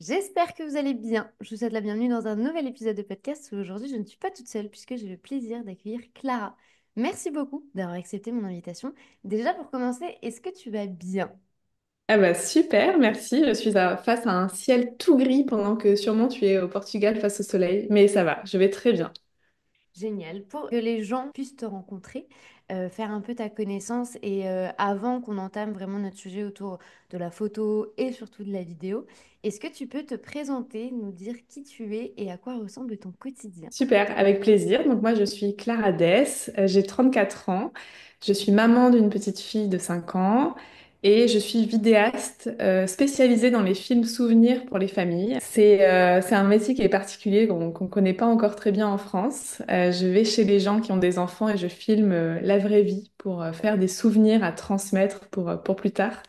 J'espère que vous allez bien. Je vous souhaite la bienvenue dans un nouvel épisode de podcast où aujourd'hui je ne suis pas toute seule puisque j'ai le plaisir d'accueillir Clara. Merci beaucoup d'avoir accepté mon invitation. Déjà pour commencer, est-ce que tu vas bien? Ah bah super, merci. Je suis face à un ciel tout gris pendant que sûrement tu es au Portugal face au soleil. Mais ça va, je vais très bien. Génial. Pour que les gens puissent te rencontrer, faire un peu ta connaissance et avant qu'on entame vraiment notre sujet autour de la photo et surtout de la vidéo, est-ce que tu peux te présenter, nous dire qui tu es et à quoi ressemble ton quotidien? Super, avec plaisir. Donc moi je suis Clara Dess, j'ai 34 ans, je suis maman d'une petite fille de 5 ans et je suis vidéaste spécialisée dans les films souvenirs pour les familles. C'est un métier qui est particulier, qu'on connaît pas encore très bien en France. Je vais chez les gens qui ont des enfants et je filme la vraie vie pour faire des souvenirs à transmettre pour plus tard.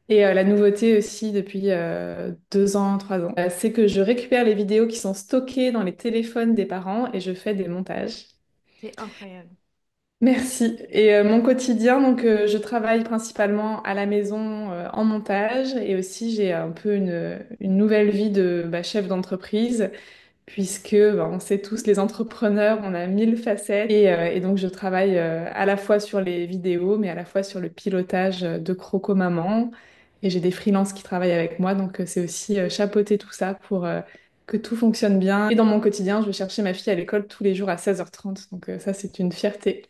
Et la nouveauté aussi depuis 2 ans, 3 ans, c'est que je récupère les vidéos qui sont stockées dans les téléphones des parents et je fais des montages. C'est incroyable. Merci. Et mon quotidien, donc je travaille principalement à la maison en montage et aussi j'ai un peu une nouvelle vie de chef d'entreprise puisque on sait tous les entrepreneurs, on a 1000 facettes et donc je travaille à la fois sur les vidéos mais à la fois sur le pilotage de Croco Maman et j'ai des freelances qui travaillent avec moi donc c'est aussi chapeauter tout ça pour que tout fonctionne bien. Et dans mon quotidien, je vais chercher ma fille à l'école tous les jours à 16h30 donc ça c'est une fierté.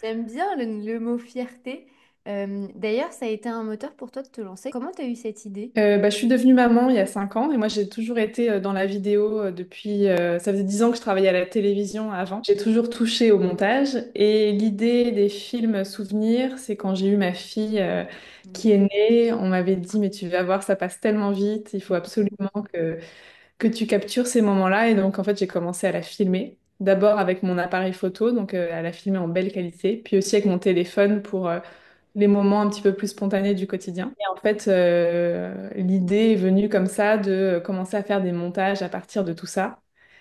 J'aime bien le mot fierté. D'ailleurs, ça a été un moteur pour toi de te lancer. Comment tu as eu cette idée? Je suis devenue maman il y a 5 ans et moi j'ai toujours été dans la vidéo depuis, ça faisait 10 ans que je travaillais à la télévision avant. J'ai toujours touché au montage et l'idée des films souvenirs, c'est quand j'ai eu ma fille Mm. qui est née, on m'avait dit mais tu vas voir ça passe tellement vite, il faut absolument que tu captures ces moments-là et donc en fait j'ai commencé à la filmer. D'abord avec mon appareil photo, donc à la filmer en belle qualité, puis aussi avec mon téléphone pour les moments un petit peu plus spontanés du quotidien. Et en fait, l'idée est venue comme ça de commencer à faire des montages à partir de tout ça.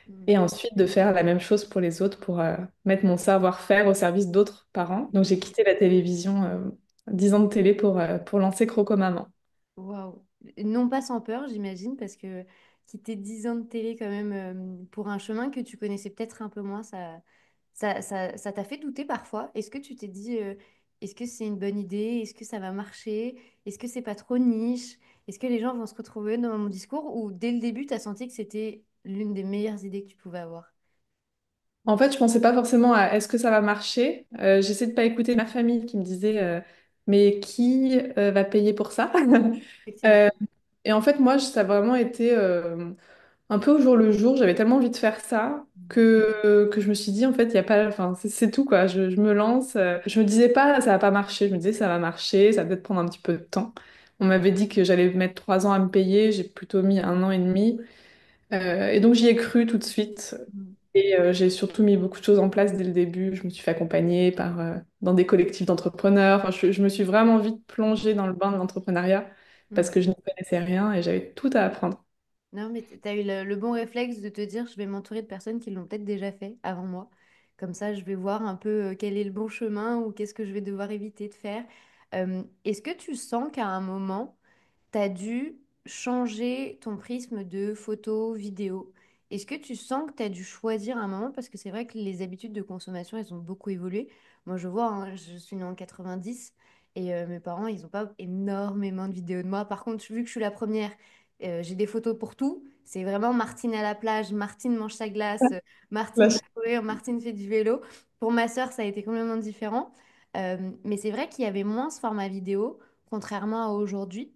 Mm. Et ensuite de faire la même chose pour les autres, pour mettre mon savoir-faire au service d'autres parents. Donc j'ai quitté la télévision, 10 ans de télé pour lancer Croco Maman. Waouh. Non pas sans peur, j'imagine, parce que quitter 10 ans de télé quand même pour un chemin que tu connaissais peut-être un peu moins, ça t'a fait douter parfois. Est-ce que tu t'es dit, est-ce que c'est une bonne idée? Est-ce que ça va marcher? Est-ce que c'est pas trop niche? Est-ce que les gens vont se retrouver dans mon discours? Ou dès le début, tu as senti que c'était l'une des meilleures idées que tu pouvais avoir? En fait, je pensais pas forcément à est-ce que ça va marcher. J'essaie de pas écouter ma famille qui me disait mais qui va payer pour ça? Effectivement. Et en fait, moi, ça a vraiment été un peu au jour le jour. J'avais tellement envie de faire ça que je me suis dit, en fait, il y a pas, enfin, c'est tout, quoi. Je me lance. Je me disais pas, ça va pas marcher. Je me disais, ça va marcher, ça va peut-être prendre un petit peu de temps. On m'avait dit que j'allais mettre 3 ans à me payer. J'ai plutôt mis 1 an et demi. Et donc, j'y ai cru tout de suite. Mm. Et j'ai surtout mis beaucoup de choses en place dès le début. Je me suis fait accompagner dans des collectifs d'entrepreneurs. Enfin, je me suis vraiment vite plongée dans le bain de l'entrepreneuriat parce Mm. que je n'y connaissais rien et j'avais tout à apprendre. Non, mais tu as eu le bon réflexe de te dire, je vais m'entourer de personnes qui l'ont peut-être déjà fait avant moi. Comme ça, je vais voir un peu quel est le bon chemin ou qu'est-ce que je vais devoir éviter de faire. Est-ce que tu sens qu'à un moment, tu as dû changer ton prisme de photo, vidéo? Est-ce que tu sens que tu as dû choisir un moment? Parce que c'est vrai que les habitudes de consommation, elles ont beaucoup évolué. Moi, je vois, hein, je suis née en 90 et mes parents, ils n'ont pas énormément de vidéos de moi. Par contre, vu que je suis la première, j'ai des photos pour tout. C'est vraiment Martine à la plage, Martine mange sa glace, Martine va courir, Martine fait du vélo. Pour ma sœur, ça a été complètement différent. Mais c'est vrai qu'il y avait moins ce format vidéo, contrairement à aujourd'hui.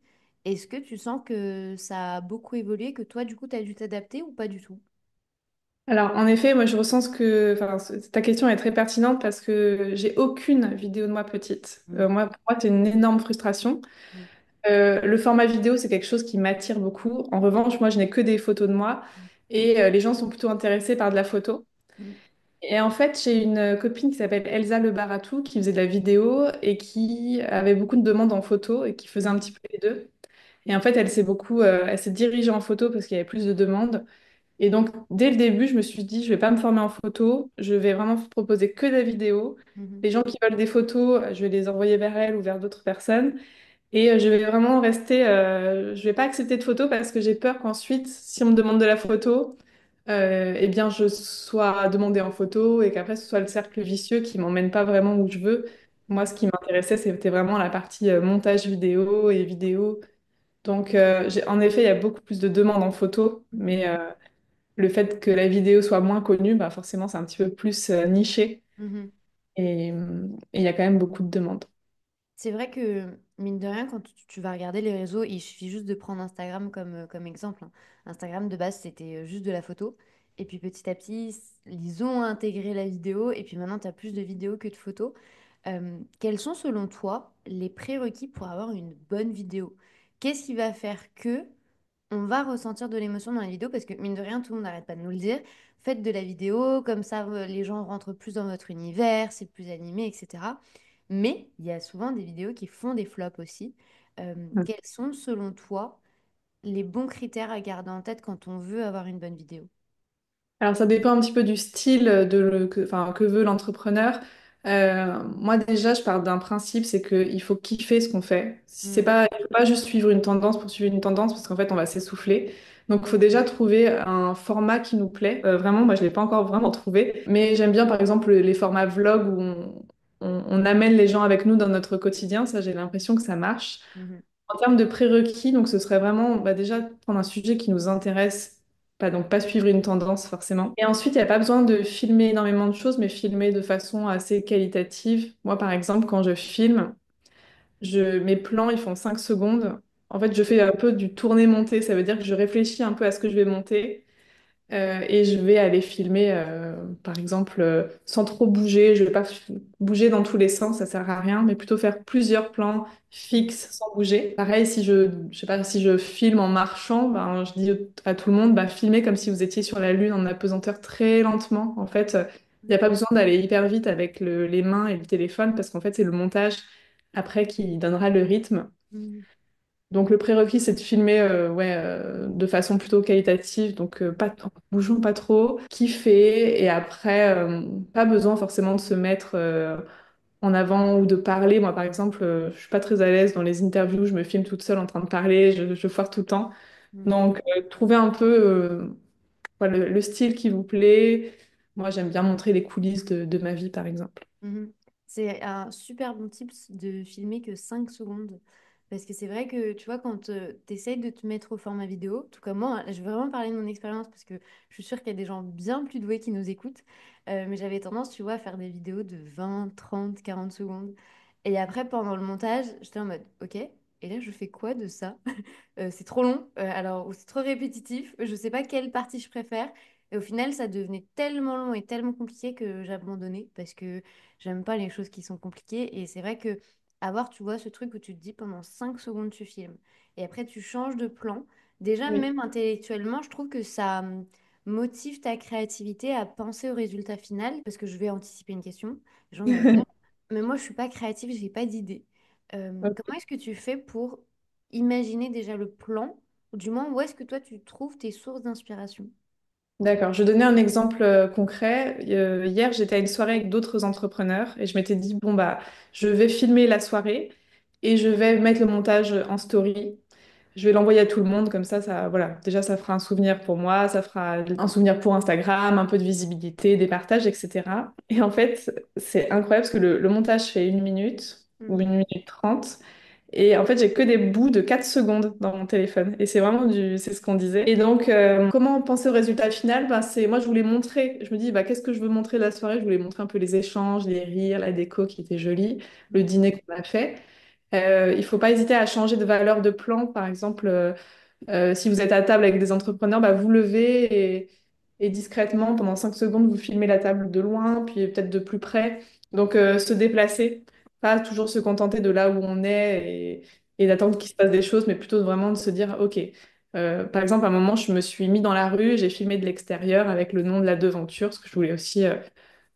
Est-ce que tu sens que ça a beaucoup évolué, que toi, du coup, tu as dû t'adapter ou pas du tout? Alors, en effet, moi, je ressens enfin, ta question est très pertinente parce que j'ai aucune vidéo de moi petite. Mm, Moi, pour moi, c'est une énorme frustration. mm, Le format vidéo, c'est quelque chose qui m'attire beaucoup. En revanche, moi, je n'ai que des photos de moi et les gens sont plutôt intéressés par de la photo. mm, Et en fait, j'ai une copine qui s'appelle Elsa Le Baratou qui faisait de la vidéo et qui avait beaucoup de demandes en photo et qui faisait mm, un petit peu les deux. Et en fait, elle s'est dirigée en photo parce qu'il y avait plus de demandes. Et donc, dès le début, je me suis dit, je vais pas me former en photo, je vais vraiment proposer que de la vidéo. mm, Les gens qui veulent des photos, je vais les envoyer vers elle ou vers d'autres personnes. Et je vais vraiment rester, je vais pas accepter de photos parce que j'ai peur qu'ensuite, si on me demande de la photo, eh bien, je sois demandée en photo et qu'après, ce soit le cercle vicieux qui m'emmène pas vraiment où je veux. Moi, ce qui m'intéressait, c'était vraiment la partie montage vidéo et vidéo. Donc, en effet, il y a beaucoup plus de demandes en photo, mais le fait que la vidéo soit moins connue, bah, forcément, c'est un petit peu plus niché Mhm. et il y a quand même beaucoup de demandes. C'est vrai que, mine de rien, quand tu vas regarder les réseaux, il suffit juste de prendre Instagram comme exemple, hein. Instagram, de base, c'était juste de la photo. Et puis petit à petit, ils ont intégré la vidéo. Et puis maintenant, tu as plus de vidéos que de photos. Quels sont, selon toi, les prérequis pour avoir une bonne vidéo? Qu'est-ce qui va faire que on va ressentir de l'émotion dans la vidéo? Parce que, mine de rien, tout le monde n'arrête pas de nous le dire. Faites de la vidéo, comme ça, les gens rentrent plus dans votre univers, c'est plus animé, etc. Mais il y a souvent des vidéos qui font des flops aussi. Quels sont, selon toi, les bons critères à garder en tête quand on veut avoir une bonne vidéo? Alors, ça dépend un petit peu du style enfin, que veut l'entrepreneur. Moi, déjà, je pars d'un principe, c'est qu'il faut kiffer ce qu'on fait. Si c'est Mm, pas, il faut pas juste suivre une tendance pour suivre une tendance, parce qu'en fait, on va s'essouffler. Donc, il faut déjà trouver un format qui nous plaît. Vraiment, moi, je l'ai pas encore vraiment trouvé. Mais j'aime bien, par exemple, les formats vlog où on amène les gens avec nous dans notre quotidien. Ça, j'ai l'impression que ça marche. mhm, En termes de prérequis, donc ce serait vraiment bah, déjà prendre un sujet qui nous intéresse, pas suivre une tendance forcément. Et ensuite, il n'y a pas besoin de filmer énormément de choses, mais filmer de façon assez qualitative. Moi, par exemple, quand je filme, mes plans, ils font 5 secondes. En fait, je fais un peu du tourner-monter. Ça veut dire que je réfléchis un peu à ce que je vais monter. Et je vais aller filmer, par exemple, sans trop bouger. Je vais pas bouger dans tous les sens, ça sert à rien, mais plutôt faire plusieurs plans fixes sans bouger. Pareil, si je sais pas, si je filme en marchant, ben, je dis à tout le monde, bah, filmez comme si vous étiez sur la Lune en apesanteur très lentement. En fait, il n'y a pas besoin d'aller hyper vite avec les mains et le téléphone, parce qu'en fait, c'est le montage après qui donnera le rythme. mhm, Donc le prérequis, c'est de filmer ouais, de façon plutôt qualitative, donc pas bougeons pas trop, kiffer, et après, pas besoin forcément de se mettre en avant ou de parler. Moi, par exemple, je suis pas très à l'aise dans les interviews, je me filme toute seule en train de parler, je foire tout le temps. mhm, Donc trouver un peu voilà, le style qui vous plaît. Moi, j'aime bien montrer les coulisses de ma vie, par exemple. mhm. C'est un super bon tips de filmer que 5 secondes. Parce que c'est vrai que, tu vois, quand tu essayes de te mettre au format vidéo, tout comme moi, hein, je vais vraiment parler de mon expérience parce que je suis sûre qu'il y a des gens bien plus doués qui nous écoutent. Mais j'avais tendance, tu vois, à faire des vidéos de 20, 30, 40 secondes. Et après, pendant le montage, j'étais en mode, OK, et là, je fais quoi de ça? C'est trop long, alors, ou c'est trop répétitif, je sais pas quelle partie je préfère. Et au final, ça devenait tellement long et tellement compliqué que j'ai abandonné parce que j'aime pas les choses qui sont compliquées. Et c'est vrai que avoir, tu vois, ce truc où tu te dis pendant 5 secondes, tu filmes et après tu changes de plan, déjà, Oui. même intellectuellement, je trouve que ça motive ta créativité à penser au résultat final parce que je vais anticiper une question. Les gens vont me dire, mais moi, je suis pas créative, j'ai pas d'idée. Comment est-ce que tu fais pour imaginer déjà le plan, ou du moins où est-ce que toi tu trouves tes sources d'inspiration? D'accord, je vais donner un exemple concret. Hier, j'étais à une soirée avec d'autres entrepreneurs et je m'étais dit, bon, bah, je vais filmer la soirée et je vais mettre le montage en story. Je vais l'envoyer à tout le monde, comme ça, voilà. Déjà, ça fera un souvenir pour moi, ça fera un souvenir pour Instagram, un peu de visibilité, des partages, etc. Et en fait, c'est incroyable parce que le montage fait 1 minute ou Mhm. 1 minute 30. Et en fait, j'ai que des bouts de 4 secondes dans mon téléphone. Et c'est vraiment c'est ce qu'on disait. Et donc, comment penser au résultat final? Bah, moi, je voulais montrer, je me dis, bah, qu'est-ce que je veux montrer de la soirée? Je voulais montrer un peu les échanges, les rires, la déco qui était jolie, le dîner qu'on a fait. Il faut pas hésiter à changer de valeur de plan. Par exemple, si vous êtes à table avec des entrepreneurs, bah, vous levez et discrètement, pendant 5 secondes, vous filmez la table de loin, puis peut-être de plus près. Donc, se déplacer, pas toujours se contenter de là où on est et d'attendre qu'il se passe des choses, mais plutôt vraiment de se dire, OK, par exemple, à un moment, je me suis mis dans la rue, j'ai filmé de l'extérieur avec le nom de la devanture, parce que je voulais aussi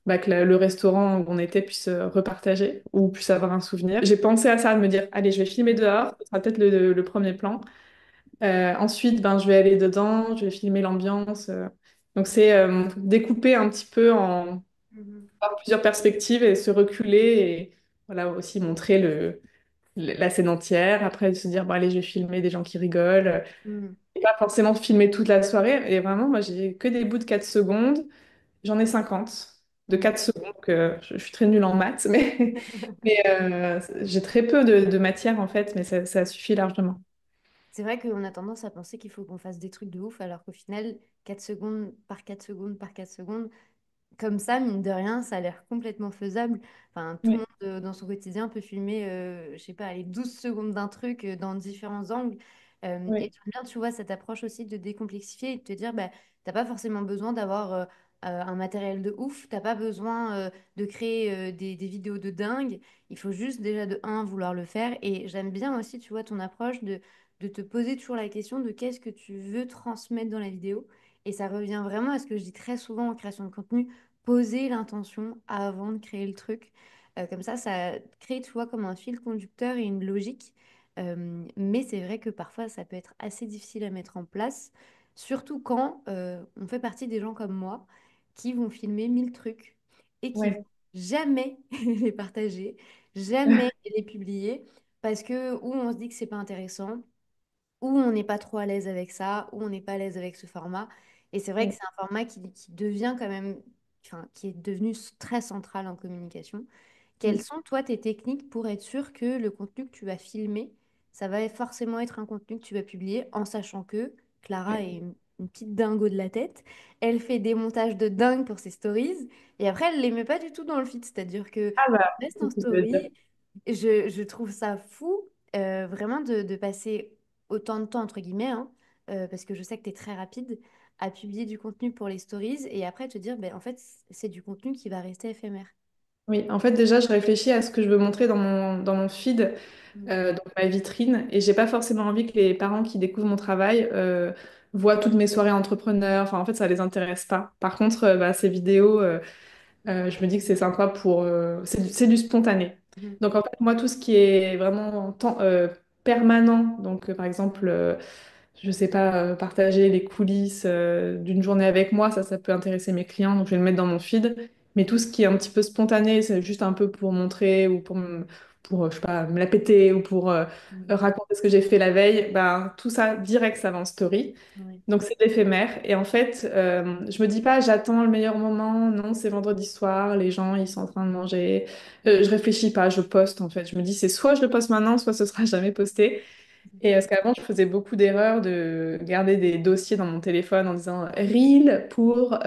bah, que le restaurant où on était puisse repartager ou puisse avoir un souvenir. J'ai pensé à ça, de me dire, allez, je vais filmer dehors, ce sera peut-être le premier plan. Ensuite, ben, je vais aller dedans, je vais filmer l'ambiance. Donc, c'est découper un petit peu Mhm. par plusieurs perspectives et se reculer et voilà, aussi montrer la scène entière, après de se dire, bon, allez, je vais filmer des gens qui rigolent. Mm. Et pas forcément filmer toute la soirée. Et vraiment, moi, j'ai que des bouts de 4 secondes. J'en ai 50 de Mm. 4 secondes. Je suis très nulle en maths, mais j'ai très peu de matière en fait, mais ça suffit largement. C'est vrai qu'on a tendance à penser qu'il faut qu'on fasse des trucs de ouf, alors qu'au final, 4 secondes par 4 secondes par 4 secondes, comme ça, mine de rien, ça a l'air complètement faisable. Enfin, tout le Oui, monde dans son quotidien peut filmer, je sais pas, les 12 secondes d'un truc dans différents angles. Et oui, j'aime bien, tu vois, cette approche aussi de décomplexifier et de te dire, bah, t'as pas forcément besoin d'avoir un matériel de ouf, t'as pas besoin de créer des vidéos de dingue. Il faut juste déjà de un, vouloir le faire. Et j'aime bien aussi, tu vois, ton approche de te poser toujours la question de qu'est-ce que tu veux transmettre dans la vidéo. Et ça revient vraiment à ce que je dis très souvent en création de contenu, poser l'intention avant de créer le truc. Comme ça crée, tu vois, comme un fil conducteur et une logique. Mais c'est vrai que parfois, ça peut être assez difficile à mettre en place, surtout quand on fait partie des gens comme moi qui vont filmer 1000 trucs et qui vont ouais. jamais les partager, jamais les publier, parce que ou on se dit que c'est pas intéressant, ou on n'est pas trop à l'aise avec ça, ou on n'est pas à l'aise avec ce format. Et c'est vrai que Ouais. c'est un format qui devient quand même, enfin, qui est devenu très central en communication. Quelles Mm. sont, toi, tes techniques pour être sûr que le contenu que tu vas filmer, ça va forcément être un contenu que tu vas publier en sachant que Clara Ouais. est une petite dingo de la tête. Elle fait des montages de dingue pour ses stories et après, elle les met pas du tout dans le feed. C'est-à-dire que Ah bah, reste c'est en ce que je veux dire. story. Je trouve ça fou, vraiment, de passer autant de temps, entre guillemets, hein, parce que je sais que tu es très rapide, à publier du contenu pour les stories et après te dire, ben, en fait, c'est du contenu qui va rester éphémère. Oui, en fait, déjà, je réfléchis à ce que je veux montrer dans mon feed, Mm. donc ma vitrine, et j'ai pas forcément envie que les parents qui découvrent mon travail voient toutes mes soirées entrepreneurs. Enfin, en fait, ça les intéresse pas. Par contre, bah, ces vidéos, je me dis que c'est sympa pour. C'est du spontané. Mhm. Donc, en fait, moi, tout ce qui est vraiment permanent, donc par exemple, je sais pas, partager les coulisses d'une journée avec moi, ça peut intéresser mes clients, donc je vais le mettre dans mon feed. Mais tout ce qui est un petit peu spontané, c'est juste un peu pour montrer ou pour je sais pas, me la péter ou pour Mhm. raconter ce que j'ai fait la veille, ben, tout ça, direct, ça va en story. Ouais. Donc c'est de l'éphémère. Et en fait, je me dis pas, j'attends le meilleur moment. Non, c'est vendredi soir, les gens, ils sont en train de manger. Je réfléchis pas, je poste en fait. Je me dis, c'est soit je le poste maintenant, soit ce sera jamais posté. Et parce qu'avant, je faisais beaucoup d'erreurs de garder des dossiers dans mon téléphone en disant Reel pour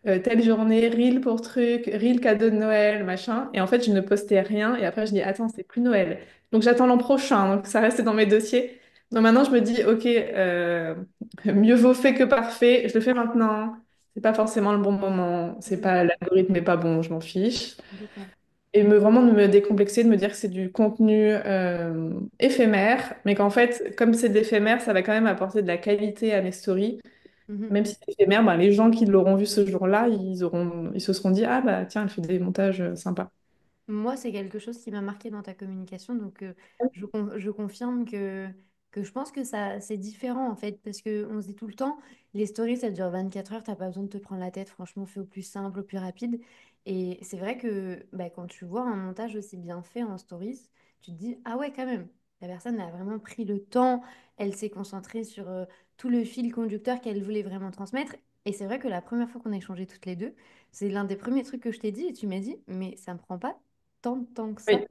telle journée, Reel pour truc, Reel cadeau de Noël, machin. Et en fait, je ne postais rien. Et après, je dis attends, c'est plus Noël. Donc j'attends l'an prochain. Donc ça restait dans mes dossiers. Donc maintenant, je me dis ok, mieux vaut fait que parfait. Je le fais maintenant. C'est pas forcément le bon moment. C'est Mhm. pas l'algorithme n'est pas bon, je m'en fiche. Complètement. Et vraiment de me décomplexer, de me dire que c'est du contenu éphémère, mais qu'en fait, comme c'est de l'éphémère, ça va quand même apporter de la qualité à mes stories. Mhm. Même si c'est éphémère, ben, les gens qui l'auront vu ce jour-là, ils se seront dit, ah bah tiens, elle fait des montages sympas. Moi, c'est quelque chose qui m'a marqué dans ta communication, donc je confirme que je pense que ça c'est différent en fait, parce qu'on se dit tout le temps, les stories ça dure 24 heures, t'as pas besoin de te prendre la tête, franchement, fais au plus simple, au plus rapide. Et c'est vrai que bah, quand tu vois un montage aussi bien fait en stories, tu te dis, ah ouais, quand même, la personne a vraiment pris le temps, elle s'est concentrée sur tout le fil conducteur qu'elle voulait vraiment transmettre. Et c'est vrai que la première fois qu'on a échangé toutes les deux, c'est l'un des premiers trucs que je t'ai dit et tu m'as dit, mais ça me prend pas tant de temps que ça. Oui,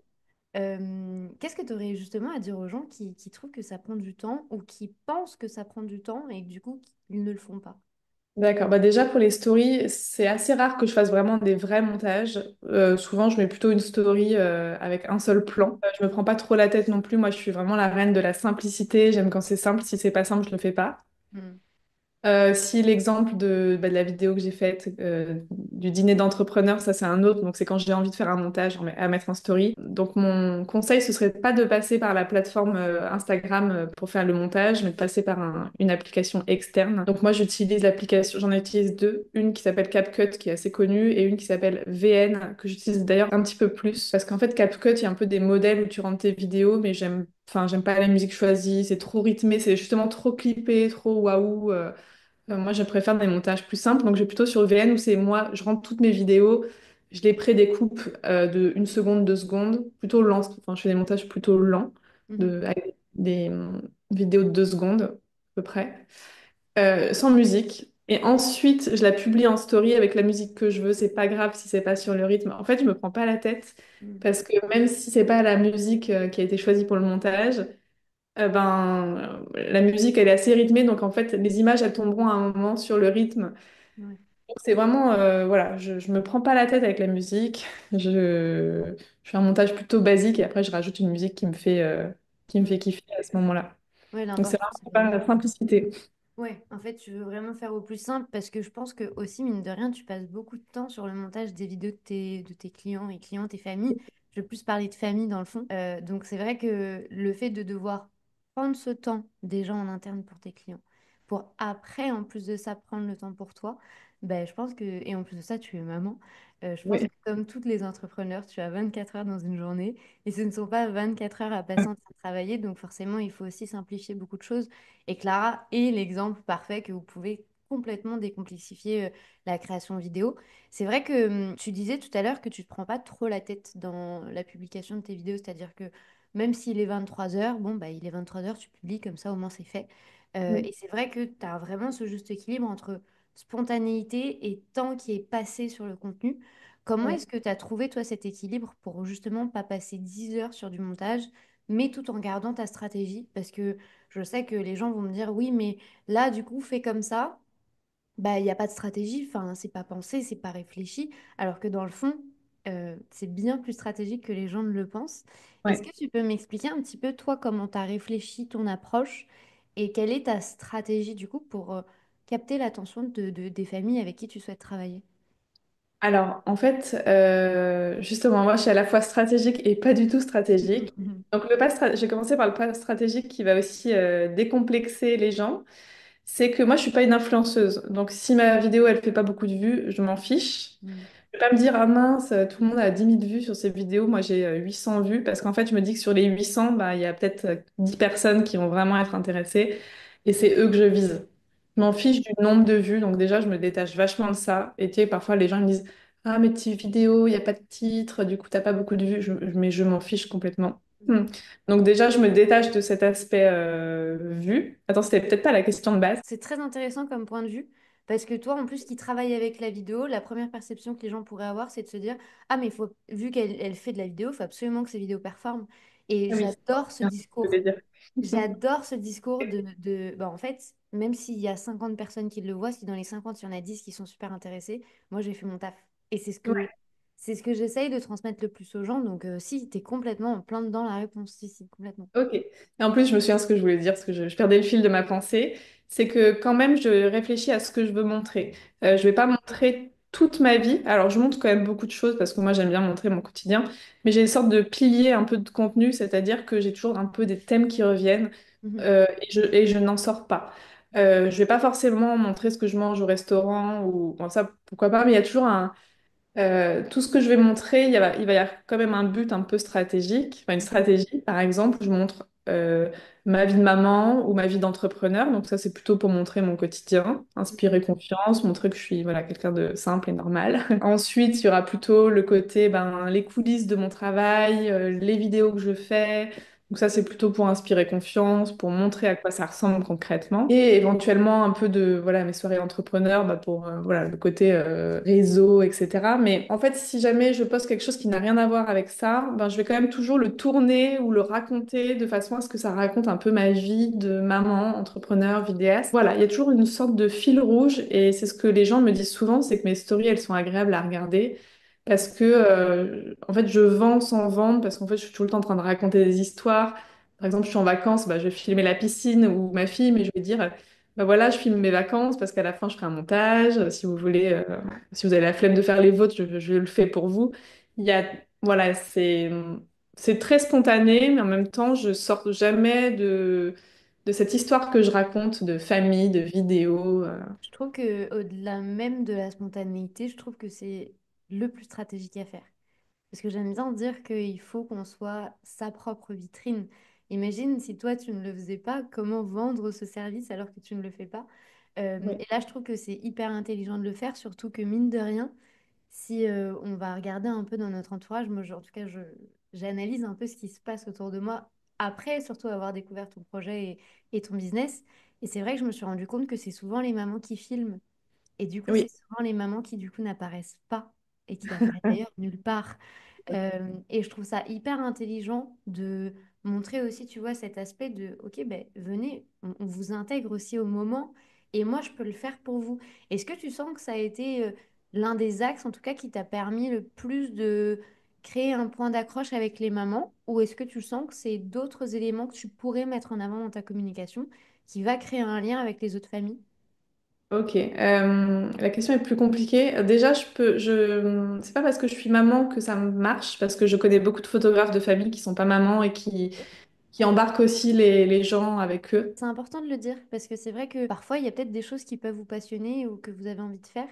Qu'est-ce que tu aurais justement à dire aux gens qui trouvent que ça prend du temps ou qui pensent que ça prend du temps et que du coup, ils ne le font pas? d'accord. Bah déjà pour les stories, c'est assez rare que je fasse vraiment des vrais montages. Souvent, je mets plutôt une story avec un seul plan. Je me prends pas trop la tête non plus. Moi, je suis vraiment la reine de la simplicité. J'aime quand c'est simple. Si c'est pas simple, je le fais pas. Hmm. Si l'exemple de la vidéo que j'ai faite du dîner d'entrepreneur, ça c'est un autre, donc c'est quand j'ai envie de faire un montage à mettre en story. Donc mon conseil, ce serait pas de passer par la plateforme Instagram pour faire le montage, mais de passer par une application externe. Donc moi j'utilise l'application, j'en utilise deux, une qui s'appelle CapCut qui est assez connue et une qui s'appelle VN que j'utilise d'ailleurs un petit peu plus parce qu'en fait CapCut il y a un peu des modèles où tu rentres tes vidéos, mais j'aime pas la musique choisie, c'est trop rythmé, c'est justement trop clippé, trop waouh. Moi, je préfère des montages plus simples, donc je vais plutôt sur VN où c'est moi, je rentre toutes mes vidéos. je les prédécoupe de 1 seconde, 2 secondes, plutôt lents. Enfin, je fais des montages plutôt lents, Mhm. avec des vidéos de 2 secondes à peu près, sans musique. Et ensuite, je la publie en story avec la musique que je veux. C'est pas grave si c'est pas sur le rythme. En fait, je me prends pas la tête Mhm. parce que même si c'est pas la musique qui a été choisie pour le montage, la musique elle est assez rythmée. Donc en fait, les images elles tomberont à un moment sur le rythme. Ouais. Donc, c'est vraiment, voilà, je me prends pas la tête avec la musique. Je fais un montage plutôt basique et après je rajoute une musique qui me Mm. fait kiffer à ce moment-là. Ouais, Donc c'est l'important, c'est vraiment pas vraiment. la simplicité. Ouais, en fait, tu veux vraiment faire au plus simple parce que je pense que aussi, mine de rien, tu passes beaucoup de temps sur le montage des vidéos de tes clients et clientes et familles. Je veux plus parler de famille dans le fond. Donc, c'est vrai que le fait de devoir prendre ce temps déjà en interne pour tes clients, pour après, en plus de ça, prendre le temps pour toi, ben, je pense que, et en plus de ça, tu es maman. Je pense Oui, que comme toutes les entrepreneurs, tu as 24 heures dans une journée et ce ne sont pas 24 heures à passer en train de travailler. Donc, forcément, il faut aussi simplifier beaucoup de choses. Et Clara est l'exemple parfait que vous pouvez complètement décomplexifier la création vidéo. C'est vrai que tu disais tout à l'heure que tu ne te prends pas trop la tête dans la publication de tes vidéos, c'est-à-dire que même s'il est 23 heures, bon, bah, il est 23 heures, tu publies, comme ça au moins c'est fait. oui, Et c'est vrai que tu as vraiment ce juste équilibre entre spontanéité et temps qui est passé sur le contenu. Comment oui. est-ce que tu as trouvé, toi, cet équilibre pour justement pas passer 10 heures sur du montage, mais tout en gardant ta stratégie? Parce que je sais que les gens vont me dire, oui, mais là, du coup, fais comme ça. Bah, il n'y a pas de stratégie, enfin, c'est pas pensé, c'est pas réfléchi. Alors que dans le fond, c'est bien plus stratégique que les gens ne le pensent. Est-ce Ouais. que tu peux m'expliquer un petit peu, toi, comment tu as réfléchi ton approche et quelle est ta stratégie, du coup, pour capter l'attention des familles avec qui tu souhaites travailler? Alors, en fait, justement, moi, je suis à la fois stratégique et pas du tout stratégique. Donc, j'ai commencé par le pas stratégique qui va aussi décomplexer les gens. C'est que moi, je suis pas une influenceuse. Donc, si ma vidéo, elle fait pas beaucoup de vues, je m'en fiche. Je vais pas me dire, ah mince, tout le monde a 10 000 vues sur ces vidéos, moi j'ai 800 vues, parce qu'en fait, je me dis que sur les 800, bah, il y a peut-être 10 personnes qui vont vraiment être intéressées, et c'est eux que je vise. Je m'en fiche du nombre de vues, donc déjà, je me détache vachement de ça. Et tu sais, parfois, les gens me disent, ah, mais tes vidéos, il n'y a pas de titre, du coup, t'as pas beaucoup de vues, mais je m'en fiche complètement. Donc déjà, je me détache de cet aspect vue. Attends, c'était peut-être pas la question de base. C'est très intéressant comme point de vue, parce que toi, en plus, qui travaille avec la vidéo, la première perception que les gens pourraient avoir, c'est de se dire, ah, mais vu qu'elle fait de la vidéo, il faut absolument que ses vidéos performent. Et Ah oui, c'est j'adore ce bien ce que je discours. voulais dire. J'adore ce discours bah, en fait, même s'il y a 50 personnes qui le voient, si dans les 50 il y en a 10 qui sont super intéressés, moi, j'ai fait mon taf. Et c'est ce que j'essaye de transmettre le plus aux gens. Donc, si, t'es complètement en plein dedans la réponse. Si, si, complètement. Ok. Et en plus, je me souviens ce que je voulais dire, parce que je perdais le fil de ma pensée. C'est que quand même, je réfléchis à ce que je veux montrer. Je vais pas montrer toute ma vie. Alors, je montre quand même beaucoup de choses, parce que moi, j'aime bien montrer mon quotidien. Mais j'ai une sorte de pilier un peu de contenu, c'est-à-dire que j'ai toujours un peu des thèmes qui reviennent, Mhm. et je n'en sors pas. Je vais pas forcément montrer ce que je mange au restaurant, ou bon, ça, pourquoi pas, mais il y a toujours tout ce que je vais montrer, il va y avoir quand même un but un peu stratégique. Enfin, une stratégie, par exemple, je montre ma vie de maman ou ma vie d'entrepreneur. Donc ça, c'est plutôt pour montrer mon quotidien, inspirer confiance, montrer que je suis voilà, quelqu'un de simple et normal. Ensuite, il y aura plutôt le côté, les coulisses de mon travail, les vidéos que je fais. Donc ça, c'est plutôt pour inspirer confiance, pour montrer à quoi ça ressemble concrètement. Et éventuellement un peu de voilà, mes soirées entrepreneurs pour voilà, le côté réseau, etc. Mais en fait, si jamais je poste quelque chose qui n'a rien à voir avec ça, je vais quand même toujours le tourner ou le raconter de façon à ce que ça raconte un peu ma vie de maman, entrepreneur, vidéaste. Voilà, il y a toujours une sorte de fil rouge et c'est ce que les gens me disent souvent, c'est que mes stories, elles sont agréables à regarder. Parce que, en fait, je vends sans vendre, parce qu'en fait, je suis tout le temps en train de raconter des histoires. Par exemple, je suis en vacances, je vais filmer la piscine ou ma fille, mais je vais dire, voilà, je filme mes vacances parce qu'à la fin, je ferai un montage. Si vous voulez, si vous avez la flemme de faire les vôtres, je le fais pour vous. Il y a, voilà, c'est très spontané, mais en même temps, je sors jamais de cette histoire que je raconte de famille, de vidéos. Je trouve que au-delà même de la spontanéité, je trouve que c'est le plus stratégique à faire. Parce que j'aime bien dire qu'il faut qu'on soit sa propre vitrine. Imagine si toi tu ne le faisais pas, comment vendre ce service alors que tu ne le fais pas? Ouais. Et là, je trouve que c'est hyper intelligent de le faire, surtout que mine de rien. si on va regarder un peu dans notre entourage, moi, en tout cas, j'analyse un peu ce qui se passe autour de moi après, surtout avoir découvert ton projet et ton business. Et c'est vrai que je me suis rendu compte que c'est souvent les mamans qui filment. Et du coup, c'est Oui. souvent les mamans qui, du coup, n'apparaissent pas et qui apparaissent d'ailleurs nulle part. Et je trouve ça hyper intelligent de montrer aussi, tu vois, cet aspect de, OK, ben, venez, on vous intègre aussi au moment et moi, je peux le faire pour vous. Est-ce que tu sens que ça a été l'un des axes, en tout cas, qui t'a permis le plus de créer un point d'accroche avec les mamans ou est-ce que tu sens que c'est d'autres éléments que tu pourrais mettre en avant dans ta communication qui va créer un lien avec les autres familles? Ok, la question est plus compliquée. Déjà, c'est pas parce que je suis maman que ça marche, parce que je connais beaucoup de photographes de famille qui sont pas mamans et qui embarquent aussi les gens avec eux. C'est important de le dire parce que c'est vrai que parfois il y a peut-être des choses qui peuvent vous passionner ou que vous avez envie de faire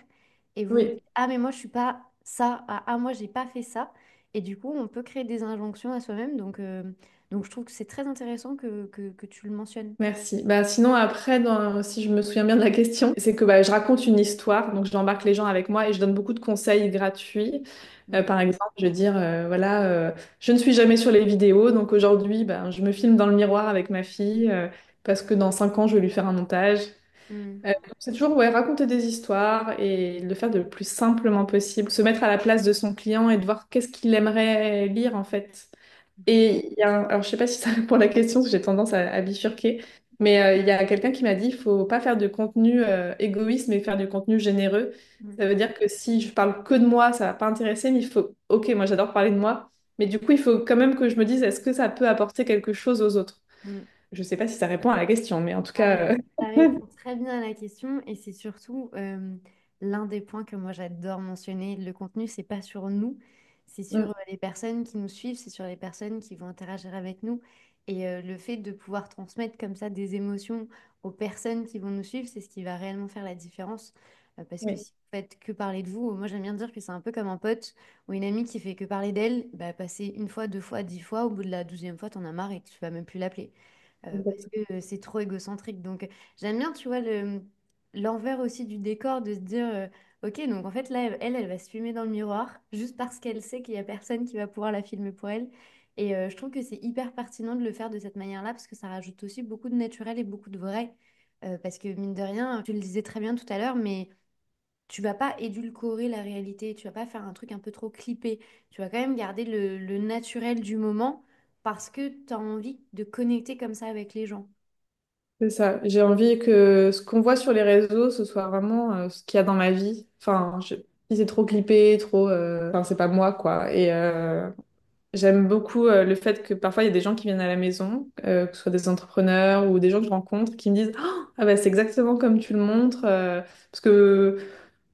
et vous vous Oui, dites ah mais moi je suis pas ça ah moi j'ai pas fait ça et du coup on peut créer des injonctions à soi-même donc je trouve que c'est très intéressant que tu le mentionnes. merci. Bah, sinon, après, si je me souviens bien de la question, c'est que bah, je raconte une histoire, donc j'embarque les gens avec moi et je donne beaucoup de conseils gratuits. Mm, Par exemple, je vais dire, voilà, je ne suis jamais sur les vidéos, donc aujourd'hui, ben, je me filme dans le miroir avec ma fille, parce que dans 5 ans, je vais lui faire un montage. mm, C'est toujours ouais, raconter des histoires et le faire le plus simplement possible, se mettre à la place de son client et de voir qu'est-ce qu'il aimerait lire en fait. mhm, Et alors je sais pas si ça répond à la question, parce que j'ai tendance à bifurquer, mais il y a quelqu'un qui m'a dit il faut pas faire de contenu égoïste, mais faire du contenu généreux. mm, Ça veut dire que si je parle que de moi, ça va pas intéresser, mais il faut, ok, moi j'adore parler de moi, mais du coup il faut quand même que je me dise est-ce que ça peut apporter quelque chose aux autres? mm. Je sais pas si ça répond à la question, mais en tout Ça cas, ça répond très bien à la question et c'est surtout l'un des points que moi j'adore mentionner. Le contenu, c'est pas sur nous, c'est sur mm, les personnes qui nous suivent, c'est sur les personnes qui vont interagir avec nous. Et le fait de pouvoir transmettre comme ça des émotions aux personnes qui vont nous suivre, c'est ce qui va réellement faire la différence. Parce que oui, si vous faites que parler de vous, moi j'aime bien dire que c'est un peu comme un pote ou une amie qui fait que parler d'elle, bah, passer une fois, deux fois, 10 fois, au bout de la 12e fois, t'en as marre et tu vas même plus l'appeler parce exactement. que c'est trop égocentrique. Donc, j'aime bien, tu vois, l'envers aussi du décor de se dire, ok, donc en fait, là, elle va se filmer dans le miroir juste parce qu'elle sait qu'il y a personne qui va pouvoir la filmer pour elle. Et je trouve que c'est hyper pertinent de le faire de cette manière-là parce que ça rajoute aussi beaucoup de naturel et beaucoup de vrai. Parce que mine de rien, tu le disais très bien tout à l'heure, mais tu vas pas édulcorer la réalité, tu vas pas faire un truc un peu trop clippé. Tu vas quand même garder le naturel du moment parce que tu as envie de connecter comme ça avec les gens. C'est ça. J'ai envie que ce qu'on voit sur les réseaux, ce soit vraiment ce qu'il y a dans ma vie. Enfin, si c'est trop clippé, trop, enfin, c'est pas moi, quoi. Et j'aime beaucoup le fait que parfois il y a des gens qui viennent à la maison, que ce soit des entrepreneurs ou des gens que je rencontre, qui me disent, ah bah c'est exactement comme tu le montres, parce que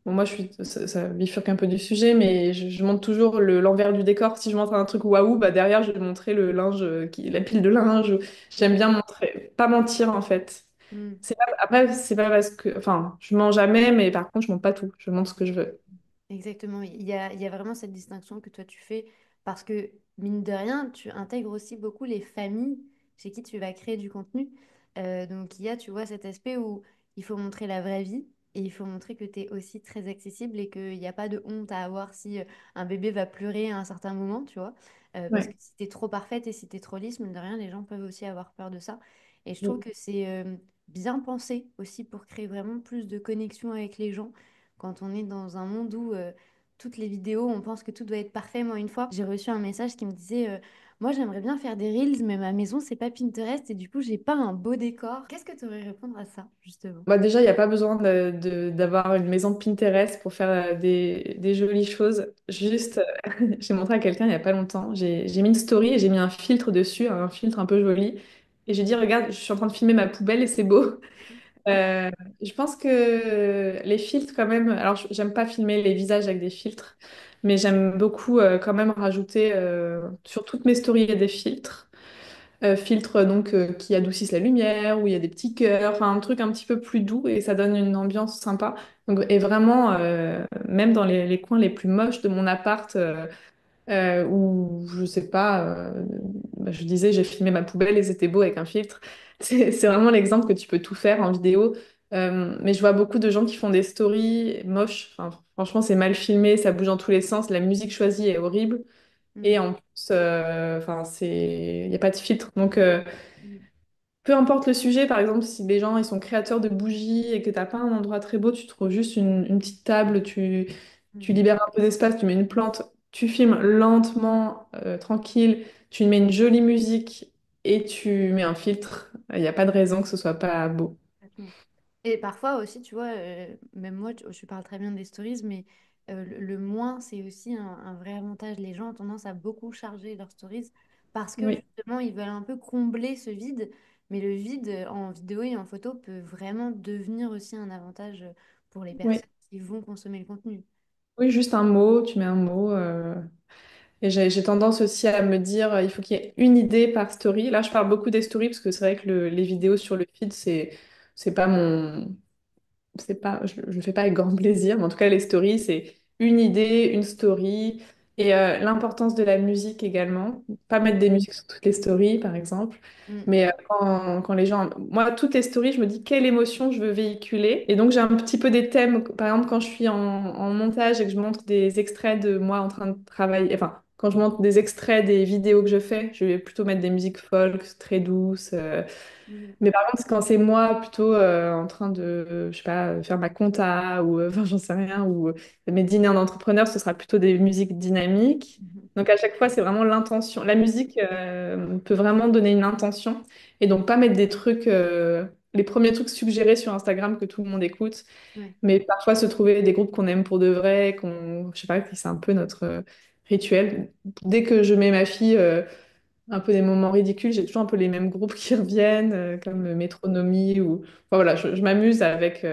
bon, moi, ça bifurque un peu du sujet, mais je montre toujours l'envers du décor. Si je montre un truc waouh, bah derrière, je vais montrer le linge, la pile de linge. J'aime Mm, bien montrer, pas mentir en fait. mm. Après, c'est pas parce que, enfin, je mens jamais, mais par contre, je montre pas tout. Je montre ce que je veux. Exactement, il y a vraiment cette distinction que toi tu fais parce que, mine de rien, tu intègres aussi beaucoup les familles chez qui tu vas créer du contenu. Donc il y a, tu vois, cet aspect où il faut montrer la vraie vie et il faut montrer que tu es aussi très accessible et qu'il n'y a pas de honte à avoir si un bébé va pleurer à un certain moment, tu vois. Parce que Ouais. si tu es trop parfaite et si tu es trop lisse, mine de rien, les gens peuvent aussi avoir peur de ça. Et je trouve que c'est bien pensé aussi pour créer vraiment plus de connexion avec les gens quand on est dans un monde où toutes les vidéos, on pense que tout doit être parfait. Moi, une fois, j'ai reçu un message qui me disait moi, j'aimerais bien faire des reels, mais ma maison, c'est pas Pinterest et du coup, j'ai pas un beau décor. Qu'est-ce que tu aurais répondre à ça, justement? Bah déjà, il n'y a pas besoin d'avoir une maison Pinterest pour faire des jolies choses. Juste, j'ai montré à quelqu'un il n'y a pas longtemps, j'ai mis une story et j'ai mis un filtre dessus, un filtre un peu joli. Et j'ai dit, regarde, je suis en train de filmer ma poubelle et c'est beau. Euh, je pense que les filtres, quand même, alors j'aime pas filmer les visages avec des filtres, mais j'aime beaucoup quand même rajouter sur toutes mes stories il y a des filtres. Filtres donc qui adoucissent la lumière, où il y a des petits cœurs, enfin un truc un petit peu plus doux et ça donne une ambiance sympa. Donc, et vraiment, même dans les coins les plus moches de mon appart, où je sais pas, bah, je disais j'ai filmé ma poubelle et c'était beau avec un filtre. C'est vraiment l'exemple que tu peux tout faire en vidéo. Mais je vois beaucoup de gens qui font des stories moches. Enfin, franchement, c'est mal filmé, ça bouge dans tous les sens. La musique choisie est horrible. Et Mhm. en plus, enfin, il n'y a pas de filtre. Donc, Mhm. peu importe le sujet, par exemple, si les gens ils sont créateurs de bougies et que t'as pas un endroit très beau, tu trouves juste une petite table, tu Mhm. libères un peu d'espace, tu mets une plante, tu filmes lentement, tranquille, tu mets une jolie musique et tu mets un filtre. Il n'y a pas de raison que ce soit pas beau. Complètement. Et parfois aussi, tu vois, même moi, je parle très bien des stories, mais le moins, c'est aussi un vrai avantage. Les gens ont tendance à beaucoup charger leurs stories parce que Oui, justement, ils veulent un peu combler ce vide. Mais le vide en vidéo et en photo peut vraiment devenir aussi un avantage pour les oui. personnes qui vont consommer le contenu. Oui, juste un mot, tu mets un mot. Et j'ai tendance aussi à me dire, il faut qu'il y ait une idée par story. Là, je parle beaucoup des stories parce que c'est vrai que les vidéos sur le feed, c'est pas mon, c'est pas, je le fais pas avec grand plaisir, mais en tout cas, les stories, c'est une idée, une story. Et l'importance de la musique également. Pas mettre des musiques sur toutes les stories, par exemple. Mm, Mais quand les gens... Moi, toutes les stories, je me dis quelle émotion je veux véhiculer. Et donc, j'ai un petit peu des thèmes. Par exemple, quand je suis en montage et que je montre des extraits de moi en train de travailler... Enfin, quand je montre des extraits des vidéos que je fais, je vais plutôt mettre des musiques folk, très douces. mm, Mais par contre, quand c'est moi plutôt en train de, je sais pas, faire ma compta ou, enfin, j'en sais rien, ou mes dîners d'entrepreneur, ce sera plutôt des musiques dynamiques. mhm. Donc à chaque fois, c'est vraiment l'intention. La musique peut vraiment donner une intention et donc pas mettre des trucs, les premiers trucs suggérés sur Instagram que tout le monde écoute, Ouais. mais parfois se trouver des groupes qu'on aime pour de vrai, je sais pas, c'est un peu notre rituel. Dès que je mets ma fille un peu des moments ridicules. J'ai toujours un peu les mêmes groupes qui reviennent, comme Métronomie ou... Enfin, voilà, je m'amuse avec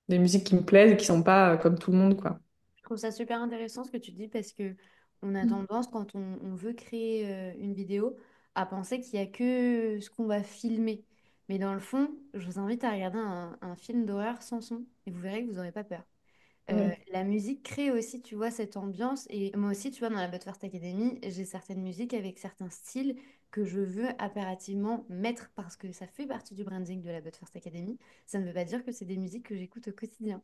des musiques qui me plaisent et qui sont pas comme tout le monde, quoi. Je trouve ça super intéressant ce que tu dis parce que on a Mm. tendance, quand on veut créer une vidéo, à penser qu'il n'y a que ce qu'on va filmer. Mais dans le fond, je vous invite à regarder un film d'horreur sans son et vous verrez que vous n'aurez pas peur. Ouais. La musique crée aussi, tu vois, cette ambiance. Et moi aussi, tu vois, dans la But First Academy, j'ai certaines musiques avec certains styles que je veux impérativement mettre parce que ça fait partie du branding de la But First Academy. Ça ne veut pas dire que c'est des musiques que j'écoute au quotidien.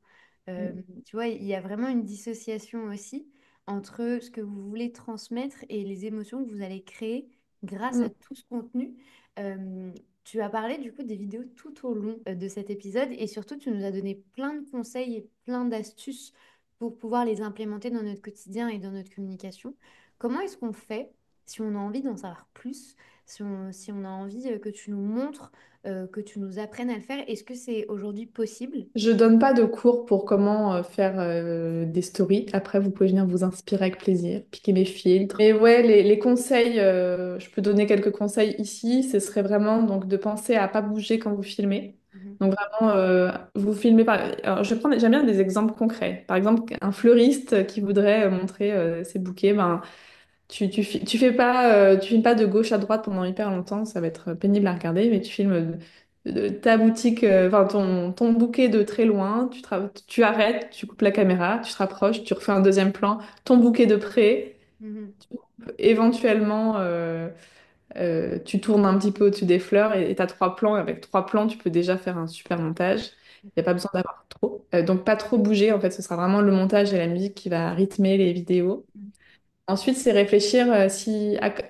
Euh, Mm. Tu vois, il y a vraiment une dissociation aussi entre ce que vous voulez transmettre et les émotions que vous allez créer grâce à Mm. tout ce contenu. Euh, Tu as parlé du coup des vidéos tout au long de cet épisode et surtout tu nous as donné plein de conseils et plein d'astuces pour pouvoir les implémenter dans notre quotidien et dans notre communication. Comment est-ce qu'on fait si on a envie d'en savoir plus, si on a envie que tu nous montres, que tu nous apprennes à le faire? Est-ce que c'est aujourd'hui possible? Je donne pas de cours pour comment faire des stories. Après, vous pouvez venir vous inspirer avec plaisir, piquer mes filtres. Mais ouais, les conseils, je peux donner quelques conseils ici. Ce serait vraiment donc de penser à pas bouger quand vous filmez. Mhm, Donc vraiment, vous filmez par... Alors, j'aime bien des exemples concrets. Par exemple, un fleuriste qui voudrait montrer ses bouquets, ben, tu fais pas, tu filmes pas de gauche à droite pendant hyper longtemps, ça va être pénible à regarder, mais tu filmes ta boutique, enfin ton bouquet de très loin, tu arrêtes, tu coupes la caméra, tu te rapproches, tu refais un deuxième plan, ton bouquet de près, mhm, éventuellement tu tournes un petit peu au-dessus des fleurs et tu as trois plans, et avec trois plans, tu peux déjà faire un super montage. Il n'y a pas besoin d'avoir trop. Donc pas trop bouger, en fait, ce sera vraiment le montage et la musique qui va rythmer les vidéos. mhm, Ensuite, c'est réfléchir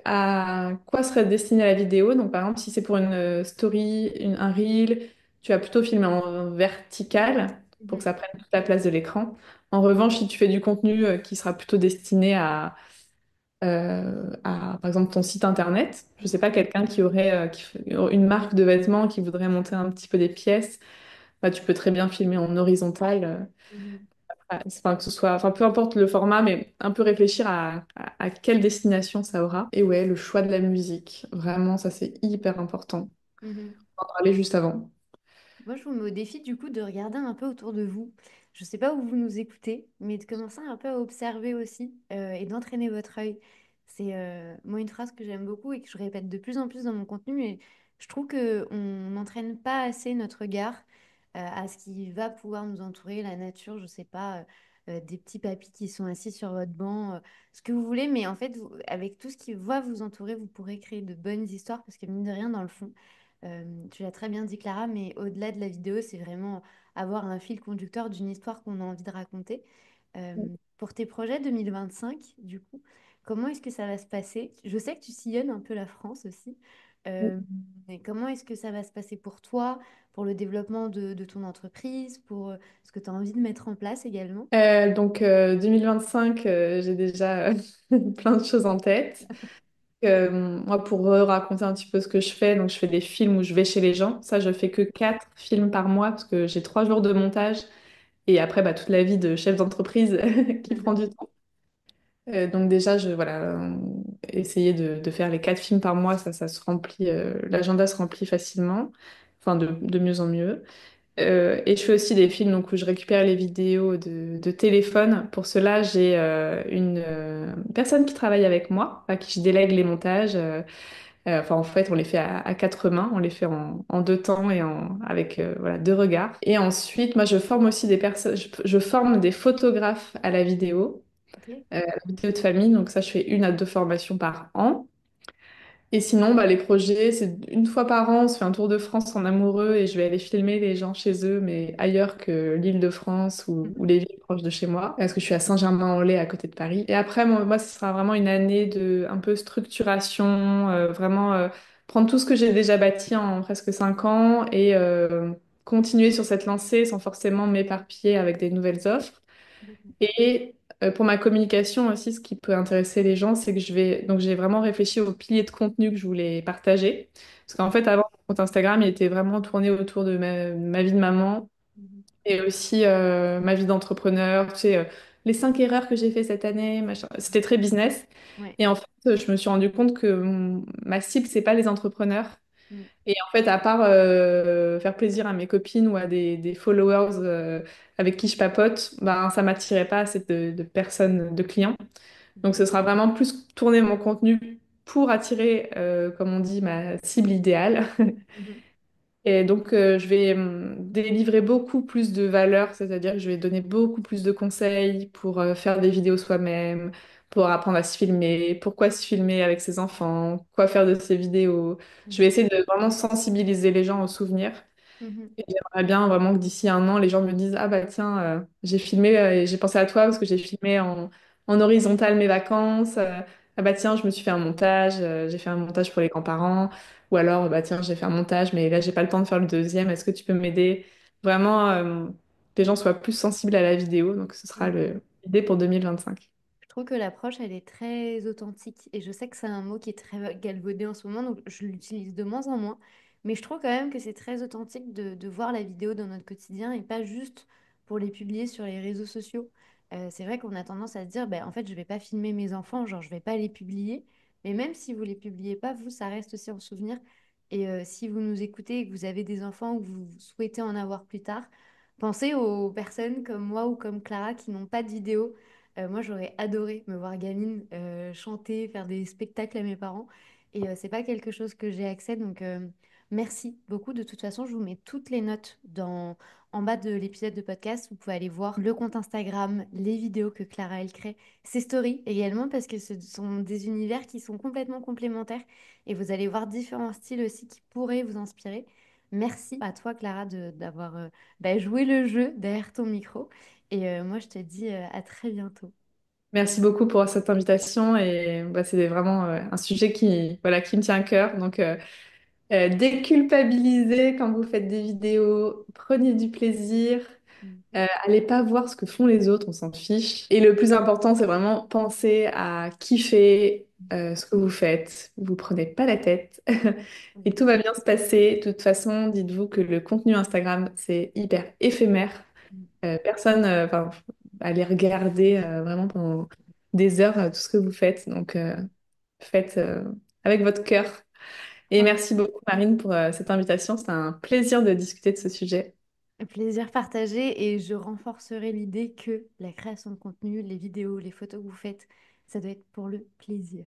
à quoi serait destinée la vidéo. Donc, par exemple, si c'est pour une story, un reel, tu vas plutôt filmer en vertical pour que mhm, ça prenne toute la place de l'écran. En revanche, si tu fais du contenu qui sera plutôt destiné par exemple, ton site internet, je ne sais pas, quelqu'un qui aurait une marque de vêtements qui voudrait monter un petit peu des pièces, bah, tu peux très bien filmer en horizontal. mhm, Enfin, que ce soit, enfin, peu importe le format, mais un peu réfléchir à quelle destination ça aura. Et ouais, le choix de la musique, vraiment, ça c'est hyper important. mhm. On en parlait juste avant. Moi, je vous mets au défi du coup de regarder un peu autour de vous. Je ne sais pas où vous nous écoutez, mais de commencer un peu à observer aussi et d'entraîner votre œil. C'est moi une phrase que j'aime beaucoup et que je répète de plus en plus dans mon contenu. Et je trouve qu'on n'entraîne pas assez notre regard à ce qui va pouvoir nous entourer, la nature, je ne sais pas, des petits papis qui sont assis sur votre banc, ce que vous voulez. Mais en fait, avec tout ce qui va vous entourer, vous pourrez créer de bonnes histoires parce que mine de rien, dans le fond. Tu l'as très bien dit, Clara, mais au-delà de la vidéo, c'est vraiment avoir un fil conducteur d'une histoire qu'on a envie de raconter. Pour tes projets 2025, du coup, comment est-ce que ça va se passer? Je sais que tu sillonnes un peu la France aussi. Mais comment est-ce que ça va se passer pour toi, pour le développement de ton entreprise, pour ce que tu as envie de mettre en place également? 2025, j'ai déjà plein de choses en tête. Moi, pour raconter un petit peu ce que je fais, donc je fais des films où je vais chez les gens. Ça, je fais que 4 films par mois parce que j'ai 3 jours de montage et après, bah, toute la vie de chef d'entreprise qui prend du temps. Donc déjà, voilà, essayer de faire les 4 films par mois, ça se remplit, l'agenda se remplit facilement, enfin de mieux en mieux. Et je fais aussi des films donc, où je récupère les vidéos de téléphone. Pour cela, j'ai une personne qui travaille avec moi, à qui je délègue les montages. Enfin, en fait, on les fait à 4 mains, on les fait en 2 temps et avec voilà, 2 regards. Et ensuite, moi, je forme aussi des personnes, je forme des photographes à la vidéo, Ok. vidéo de famille. Donc ça, je fais 1 à 2 formations par an. Et sinon, bah, les projets, c'est 1 fois par an, on se fait un tour de France en amoureux et je vais aller filmer les gens chez eux, mais ailleurs que l'Île-de-France ou les villes proches de chez moi, parce que je suis à Saint-Germain-en-Laye, à côté de Paris. Et après, moi, ce sera vraiment une année de un peu structuration, vraiment prendre tout ce que j'ai déjà bâti en presque 5 ans et continuer sur cette lancée sans forcément m'éparpiller avec des nouvelles offres. Et pour ma communication aussi, ce qui peut intéresser les gens, c'est que donc j'ai vraiment réfléchi aux piliers de contenu que je voulais partager. Parce qu'en fait, avant, mon compte Instagram, il était vraiment tourné autour de ma vie de maman et aussi ma vie d'entrepreneur. Tu sais, les 5 erreurs que j'ai fait cette année, machin. C'était très business. Ouais. Et en fait, je me suis rendu compte que ma cible, c'est pas les entrepreneurs. Mm. Et en fait, à part faire plaisir à mes copines ou à des followers avec qui je papote, ben, ça m'attirait pas assez de personnes, de clients. Donc, ce sera vraiment plus tourner mon contenu pour attirer, comme on dit, ma cible idéale. Mhm. Et donc, je vais délivrer beaucoup plus de valeur, c'est-à-dire que je vais donner beaucoup plus de conseils pour faire des vidéos soi-même, pour apprendre à se filmer, pourquoi se filmer avec ses enfants, quoi faire de ses vidéos. Je vais Mhm. essayer de vraiment sensibiliser les gens aux souvenirs. Mhm. Et j'aimerais bien vraiment que d'ici un an, les gens me disent, ah bah tiens, j'ai filmé et j'ai pensé à toi parce que j'ai filmé en horizontal mes vacances. Ah bah tiens, je me suis fait un montage, j'ai fait un montage pour les grands-parents. Ou alors, bah tiens, j'ai fait un montage, mais là, j'ai pas le temps de faire le deuxième. Est-ce que tu peux m'aider? Vraiment, que les gens soient plus sensibles à la vidéo. Donc, ce sera Mhm. l'idée pour 2025. Je trouve que l'approche, elle est très authentique et je sais que c'est un mot qui est très galvaudé en ce moment, donc je l'utilise de moins en moins. Mais je trouve quand même que c'est très authentique de voir la vidéo dans notre quotidien et pas juste pour les publier sur les réseaux sociaux. C'est vrai qu'on a tendance à se dire, ben, en fait, je vais pas filmer mes enfants, genre je vais pas les publier. Mais même si vous les publiez pas, vous, ça reste aussi en souvenir. Et si vous nous écoutez et que vous avez des enfants ou que vous souhaitez en avoir plus tard, pensez aux personnes comme moi ou comme Clara qui n'ont pas de vidéo. Moi, j'aurais adoré me voir gamine chanter, faire des spectacles à mes parents. Et c'est pas quelque chose que j'ai accès. Donc, merci beaucoup. De toute façon, je vous mets toutes les notes en bas de l'épisode de podcast. Vous pouvez aller voir le compte Instagram, les vidéos que Clara, elle crée, ses stories également, parce que ce sont des univers qui sont complètement complémentaires. Et vous allez voir différents styles aussi qui pourraient vous inspirer. Merci à toi, Clara, d'avoir joué le jeu derrière ton micro. Et moi, je te dis à très bientôt. Merci beaucoup pour cette invitation et bah, c'est vraiment un sujet voilà, qui me tient à cœur. Donc, déculpabilisez quand vous faites des vidéos, prenez du plaisir, Mm. allez pas voir ce que font les autres, on s'en fiche. Et le plus important, c'est vraiment penser à kiffer ce que vous faites. Vous prenez pas la tête et Mm. tout va bien se passer. De toute façon, dites-vous que le contenu Instagram, c'est hyper éphémère. Mm. Personne, enfin, allez regarder vraiment pendant des heures tout ce que vous faites. Donc, faites avec votre cœur. Et Un merci beaucoup, Marine, pour cette invitation. C'était un plaisir de discuter de ce sujet. plaisir partagé et je renforcerai l'idée que la création de contenu, les vidéos, les photos que vous faites, ça doit être pour le plaisir.